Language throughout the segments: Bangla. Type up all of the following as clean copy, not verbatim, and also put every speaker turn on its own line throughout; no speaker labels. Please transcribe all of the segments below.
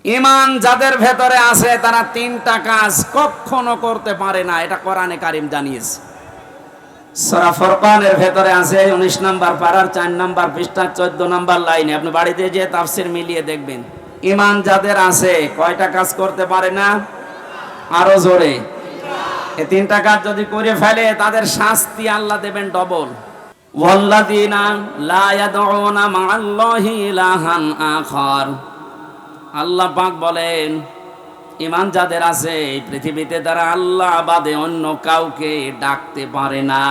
ঈমান যাদের ভেতরে আছে তারা তিনটা কাজ কখনো করতে পারে না, এটা কোরআনে কারীম জানিয়েছে। সূরা ফুরকানের ভেতরে আছে 19 নাম্বার পারার 4 নাম্বার পৃষ্ঠা 14 নাম্বার লাইনে। আপনি বাড়িতে যে তাফসীর মিলিয়ে দেখবেন। ঈমান যাদের আছে কয়টা কাজ করতে পারে না? আরো জোরে। এই তিনটা কাজ যদি করে ফেলে তাদের শাস্তি আল্লাহ দেবেন ডবল। ওয়াল্লাযীনা লা ইয়াদউনা মা'আল্লাহি ইলাহান আখার। আল্লাহ পাক বলেন ঈমান যাদের আছে এই পৃথিবীতে তারা আল্লাহ বাদে অন্য কাউকে ডাকতে পারে না।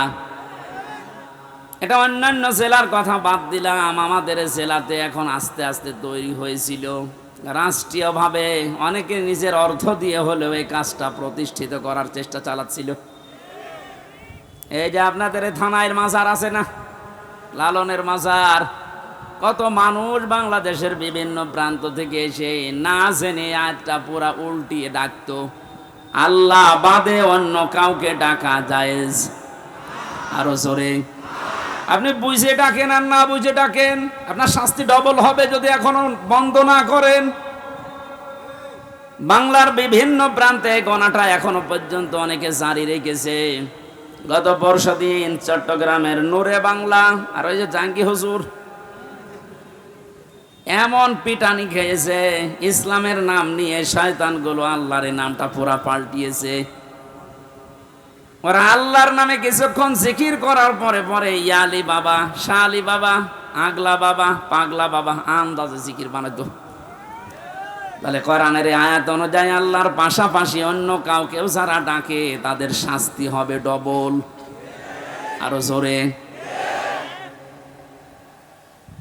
এটা অন্যান্য জেলার কথা বাদ দিলাম, আমাদের জেলাতে এখন আস্তে আস্তে তৈরি হয়েছিল রাষ্ট্রীয়ভাবে, অনেকে নিজের অর্থ দিয়ে হলেও এই কাজটা প্রতিষ্ঠিত করার চেষ্টা চালাচ্ছিল। এই যে আপনাদের থানায় মাজার আছে না, লালনের মাজার, কত মানুষ বাংলাদেশের বিভিন্ন প্রান্ত থেকে এসে না জেনে আয়াতটা পুরা উল্টিয়ে ডাকতো, আল্লাহ বাদে অন্য কাউকে ডাকা জায়েজ। আরো জোরে। আপনি বুঝে ডাকেন আর না বুঝে ডাকেন, আপনার শাস্তি ডবল হবে যদি এখনো বন্ধ না করেন। বাংলার বিভিন্ন প্রান্তে গণাটা এখনো পর্যন্ত অনেকে জারি রেখেছে। গত পরশুদিন চট্টগ্রামের নূরে বাংলা আর ওই যে জাঙ্গি হুজুর এমন পিটানি খেয়েছে, ইসলামের নাম নিয়ে শয়তানগুলো আল্লাহর নামটা পুরা পাল্টিয়েছে। ওরা আল্লাহর নামে কিছুক্ষণ জিকির করার পরে পরে ইয়ালি বাবা, শালি বাবা, আগলা বাবা, পাগলা বাবা আন্দাজে জিকির বানাতো। তাহলে কোরআনের আয়াত অনুযায়ী আল্লাহর পাশাপাশি অন্য কাউকেও যারা ডাকে তাদের শাস্তি হবে ডবল। আরো জোরে।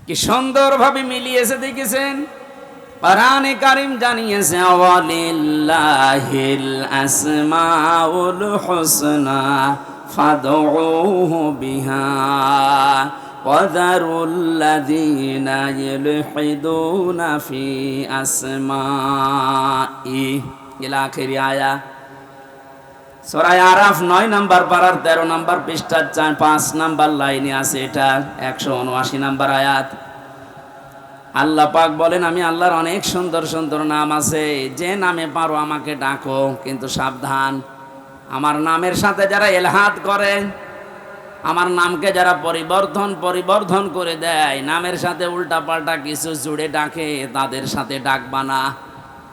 কি সুন্দরভাবে মিলিয়েছে দেখেছেন। কোরআনে কারীম জানিয়েছে ওয়ালিল্লাহিল আসমাউল হুসনা ফাদউহু বিহা ওয়াযারুল্লাযীনা ইলহিদুনা ফি আসমাই ইলা আখিরি আয়া। সূরা আরাফ 9 নাম্বার পারার 13 নাম্বার পৃষ্ঠার 5 নাম্বার লাইনে আছে, এটা 179 নাম্বার আয়াত। আল্লাহ পাক বলেন আমি আল্লাহর অনেক সুন্দর সুন্দর নাম আছে, যে নামে পারো আমাকে ডাকো, কিন্তু সাবধান, আমার নামের সাথে যারা এলহাদ করে, আমার নামকে যারা পরিবর্ধন করে দেয়, নামের সাথে উল্টা পাল্টা কিছু জুড়ে ডাকে, তাদের সাথে ডাকবা না।